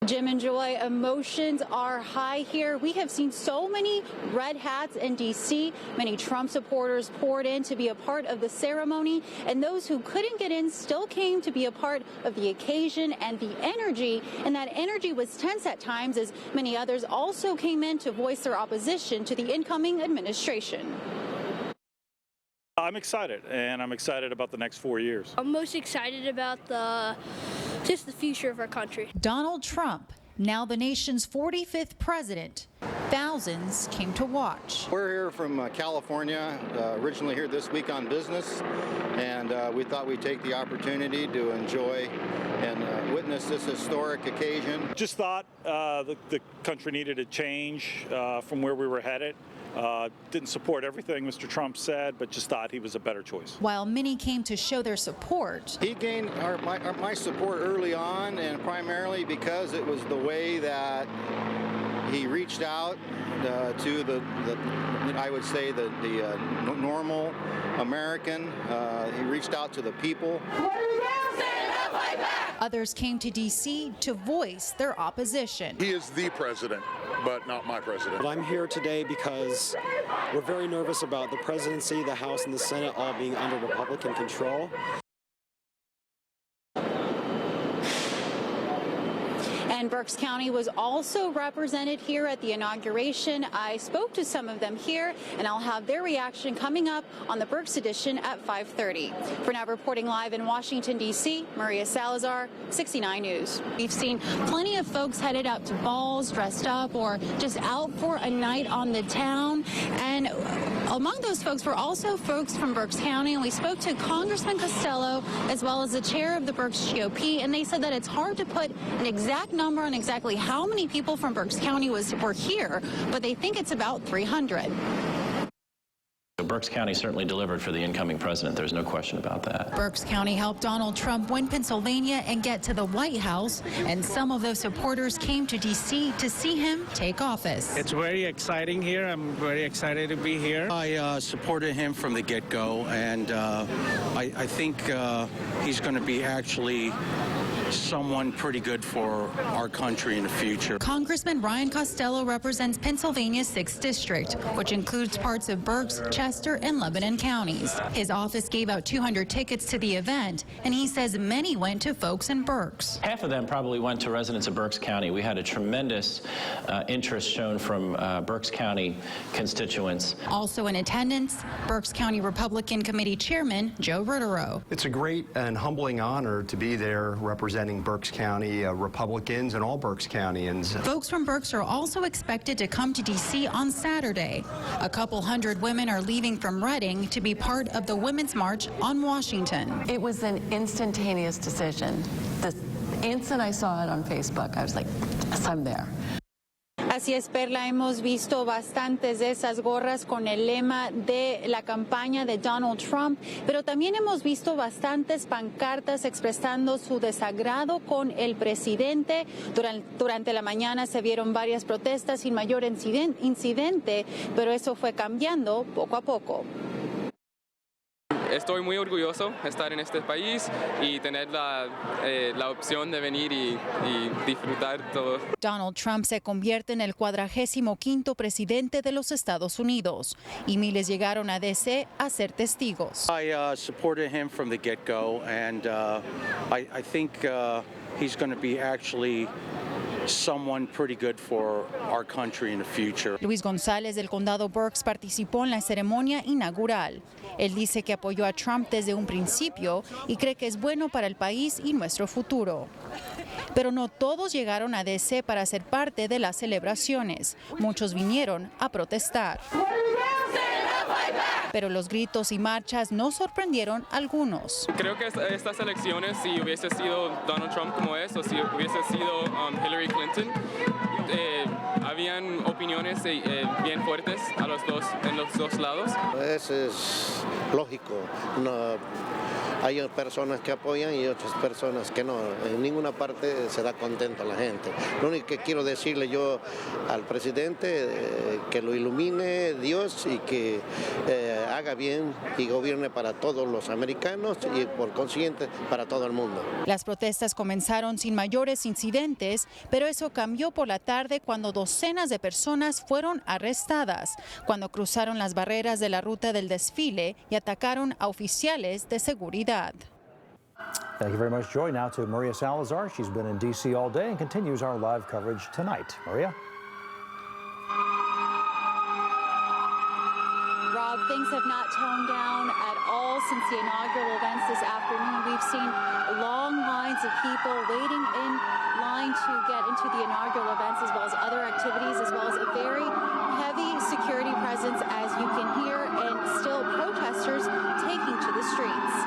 Jim and Joy, emotions are high here. We have seen so many red hats in D.C. Many Trump supporters poured in to be a part of the ceremony, and those who couldn't get in still came to be a part of the occasion and the energy. And that energy was tense at times, as many others also came in to voice their opposition to the incoming administration. I'm excited, and I'm excited about the next 4 years. I'm most excited about just the future of our country. Donald Trump, now the nation's 45th president. Thousands came to watch. We're here from California, originally here this week on business, and we thought we'd take the opportunity to enjoy and witness this historic occasion. Just thought the country needed a change from where we were headed. Didn't support everything Mr. Trump said, but just thought he was a better choice. While many came to show their support, he gained my support early on, and primarily because it was the way that he reached out to the I would say the normal American. He reached out to the people. Others came to D.C. to voice their opposition. He is the president, but not my president. I'm here today because we're very nervous about the presidency, the House, and the Senate all being under Republican control. And Berks County was also represented here at the inauguration. I spoke to some of them here, and I'll have their reaction coming up on the Berks edition at 5:30. For now, reporting live in Washington, D.C., Maria Salazar, 69 News. We've seen plenty of folks headed out to balls, dressed up, or just out for a night on the town. And among those folks were also folks from Berks County, and we spoke to Congressman Costello as well as the chair of the Berks GOP, and they said that it's hard to put an exact number on exactly how many people from Berks County were here, but they think it's about 300. Berks County certainly delivered for the incoming president. There's no question about that. Berks County helped Donald Trump win Pennsylvania and get to the White House, and some of those supporters came to D.C. to see him take office. It's very exciting here. I'm very excited to be here. I supported him from the get-go, and I think he's going to be actually someone pretty good for our country in the future. Congressman Ryan Costello represents Pennsylvania's 6th District, which includes parts of Berks, Chester, and Lebanon counties. His office gave out 200 tickets to the event, and he says many went to folks in Berks. Half of them probably went to residents of Berks County. We had a tremendous interest shown from Berks County constituents. Also in attendance, Berks County Republican Committee Chairman Joe Ritterow. It's a great and humbling honor to be there representing Berks County Republicans and all Berks Countyans. Folks from Berks are also expected to come to D.C. on Saturday. A couple hundred women are leaving from Reading to be part of the Women's March on Washington. It was an instantaneous decision. The instant I saw it on Facebook, I was like, yes, I'm there. Así es, Perla, hemos visto bastantes de esas gorras con el lema de la campaña de Donald Trump, pero también hemos visto bastantes pancartas expresando su desagrado con el presidente. Durante la mañana se vieron varias protestas sin mayor incidente, pero eso fue cambiando poco a poco. Estoy muy orgulloso de estar en este país y tener la opción de venir y disfrutar todo. Donald Trump se convierte en el 45º presidente de los Estados Unidos y miles llegaron a D.C. a ser testigos. I supported him from the get-go, and I think he's going to be actually someone pretty good for our country in the future. Luis González del condado Berks participó en la ceremonia inaugural. Él dice que apoyó a Trump desde un principio y cree que es bueno para el país y nuestro futuro. Pero no todos llegaron a D.C. para ser parte de las celebraciones. Muchos vinieron a protestar. Pero los gritos y marchas no sorprendieron a algunos. Creo que estas elecciones, si hubiese sido Donald Trump como es, o si hubiese sido Hillary Clinton, habían opiniones bien fuertes en los dos lados. Eso es lógico. hay personas que apoyan y otras personas que no. En ninguna parte se da contento a la gente. Lo único que quiero decirle yo al presidente, que lo ilumine Dios y que haga bien y gobierne para todos los americanos y por consiguiente para todo el mundo. Las protestas comenzaron sin mayores incidentes, pero eso cambió por la tarde cuando docenas de personas fueron arrestadas, cuando cruzaron las barreras de la ruta del desfile y atacaron a oficiales de seguridad. Thank you very much, Joy. Now to Maria Salazar. She's been in D.C. all day and continues our live coverage tonight. Maria? Rob, things have not toned down at all since the inaugural events this afternoon. We've seen long lines of people waiting in line to get into the inaugural events, as well as other activities, as well as a very heavy security presence, as you can hear, and still protesters taking to the streets.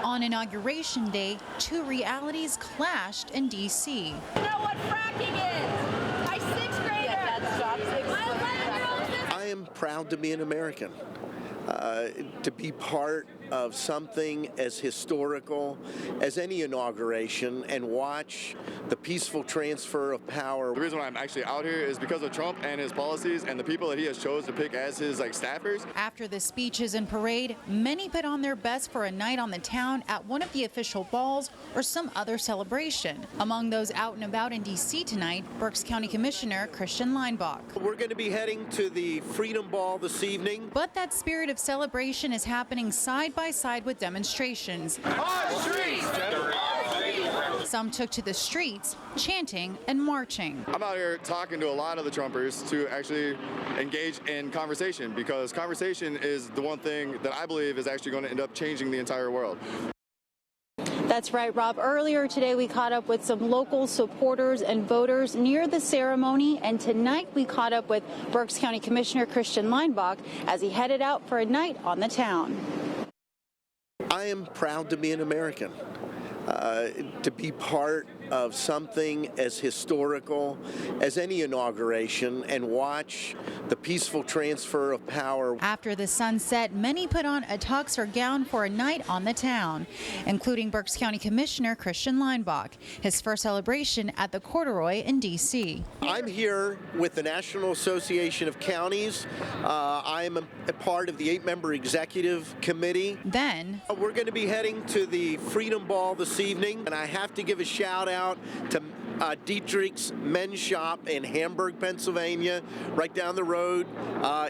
On Inauguration Day, two realities clashed in D.C. You know what fracking is? My sixth grader. Yeah, that's job 6. My 11-year-old. I am proud to be an American, to be part of something as historical as any inauguration and watch the peaceful transfer of power. The reason why I'm actually out here is because of Trump and his policies and the people that he has chosen to pick as his staffers. After the speeches and parade, many put on their best for a night on the town at one of the official balls or some other celebration. Among those out and about in D.C. tonight, Berks County Commissioner Christian Leinbach. We're going to be heading to the Freedom Ball this evening. But that spirit of celebration is happening side by side with demonstrations. Some took to the streets, chanting and marching. I'm out here talking to a lot of the Trumpers to actually engage in conversation, because conversation is the one thing that I believe is actually going to end up changing the entire world. That's right, Rob. Earlier today, we caught up with some local supporters and voters near the ceremony, and tonight we caught up with Berks County Commissioner Christian Leinbach as he headed out for a night on the town. I am proud to be an American, to be part of something as historical as any inauguration and watch the peaceful transfer of power. After the sunset, many put on a tux or gown for a night on the town, including Berks County Commissioner Christian Leinbach, his first celebration at the Corduroy in D.C. I'm here with the National Association of Counties. I'm a part of the 8-member executive committee. Then we're going to be heading to the Freedom Ball this evening, and I have to give a shout out to Dietrich's Men's Shop in Hamburg, Pennsylvania, right down the road.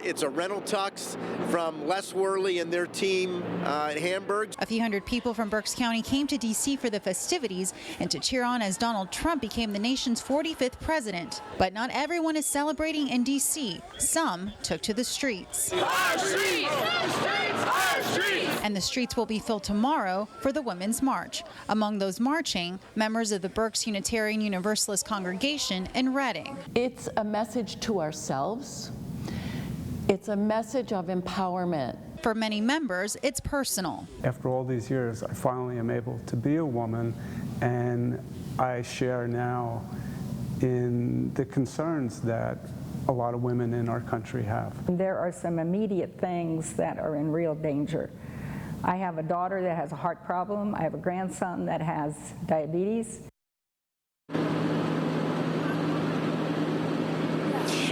It's a rental tux from Les Worley and their team in Hamburg. A few hundred people from Berks County came to D.C. for the festivities and to cheer on as Donald Trump became the nation's 45th president. But not everyone is celebrating in D.C. Some took to the streets. Our streets! Our streets! Our streets! And the streets will be filled tomorrow for the Women's March. Among those marching, members of the Berks Unitarian Universalist congregation in Reading. It's a message to ourselves. It's a message of empowerment. For many members, it's personal. After all these years, I finally am able to be a woman, and I share now in the concerns that a lot of women in our country have. There are some immediate things that are in real danger. I have a daughter that has a heart problem. I have a grandson that has diabetes.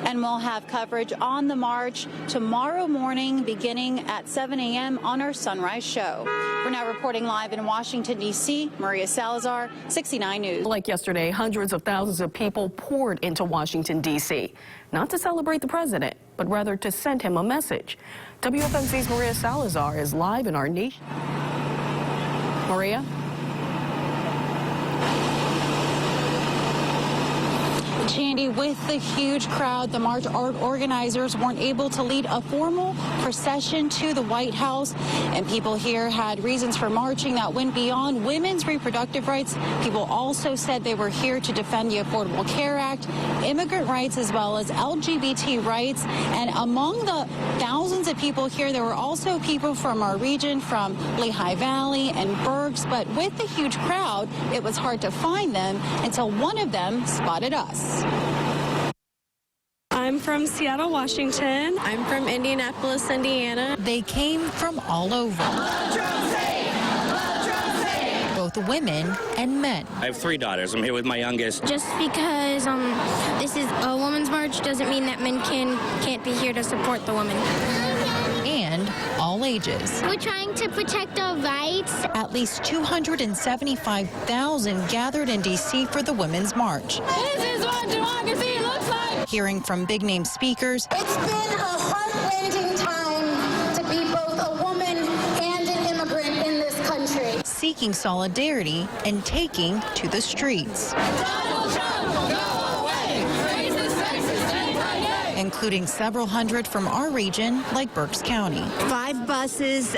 And we'll have coverage on the march tomorrow morning beginning at 7 a.m. on our Sunrise Show. We're now reporting live in Washington, D.C., Maria Salazar, 69 News. Like yesterday, hundreds of thousands of people poured into Washington, D.C., not to celebrate the president, but rather to send him a message. WFMZ's Maria Salazar is live in our nation. Maria? Chandy, with the huge crowd, the march organizers weren't able to lead a formal procession to the White House, and people here had reasons for marching that went beyond women's reproductive rights. People also said they were here to defend the Affordable Care Act, immigrant rights, as well as LGBT rights. And among the thousands of people here, there were also people from our region, from Lehigh Valley and Berks, but with the huge crowd, it was hard to find them until one of them spotted us. I'm from Seattle, Washington. I'm from Indianapolis, Indiana. They came from all over. Both women and men. I have 3 daughters. I'm here with my youngest. Just because this is a women's march doesn't mean that men can't be here to support the women. And all ages. We're trying to protect our rights. At least 275,000 gathered in D.C. for the Women's March. This is what democracy looks like. Hearing from big-name speakers. It's been a heart-rending time to be both a woman and an immigrant in this country. Seeking solidarity and taking to the streets. Donald Trump, go away! Racist, racist, including several hundred from our region, like Berks County. 5 buses,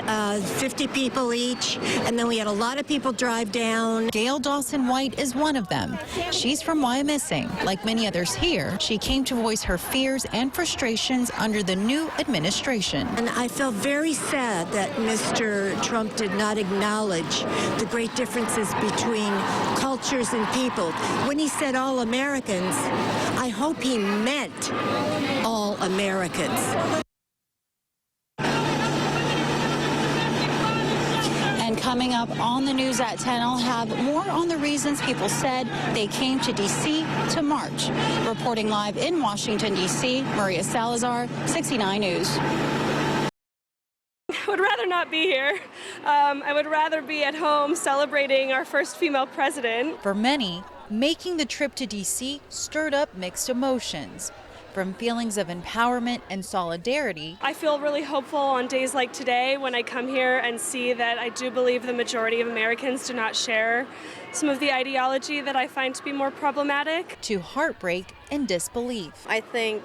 50 people each, and then we had a lot of people drive down. Gail Dawson-White is one of them. She's from Wyomissing. Like many others here, she came to voice her fears and frustrations under the new administration. And I felt very sad that Mr. Trump did not acknowledge the great differences between cultures and people. When he said all Americans, I hope he meant all Americans. And coming up on the news at 10, I'll have more on the reasons people said they came to D.C. to march. Reporting live in Washington, D.C., Maria Salazar, 69 News. I would rather not be here. I would rather be at home celebrating our first female president. For many, making the trip to D.C. stirred up mixed emotions. From feelings of empowerment and solidarity. I feel really hopeful on days like today when I come here and see that I do believe the majority of Americans do not share some of the ideology that I find to be more problematic. To heartbreak and disbelief. I think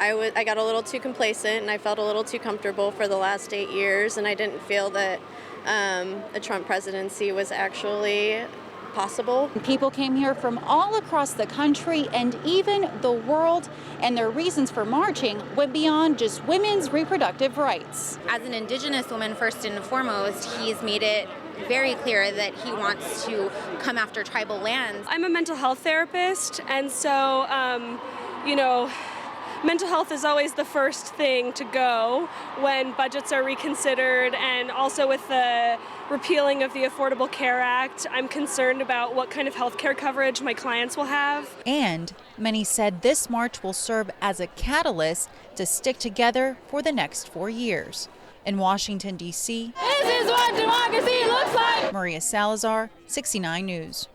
I got a little too complacent and I felt a little too comfortable for the last 8 years, and I didn't feel that a Trump presidency was actually possible. People came here from all across the country and even the world, and their reasons for marching went beyond just women's reproductive rights. As an Indigenous woman, first and foremost, he's made it very clear that he wants to come after tribal lands. I'm a mental health therapist, and so, mental health is always the first thing to go when budgets are reconsidered, and also with the repealing of the Affordable Care Act, I'm concerned about what kind of health care coverage my clients will have. And many said this march will serve as a catalyst to stick together for the next 4 years. In Washington, D.C., This is what democracy looks like. Maria Salazar, 69 News.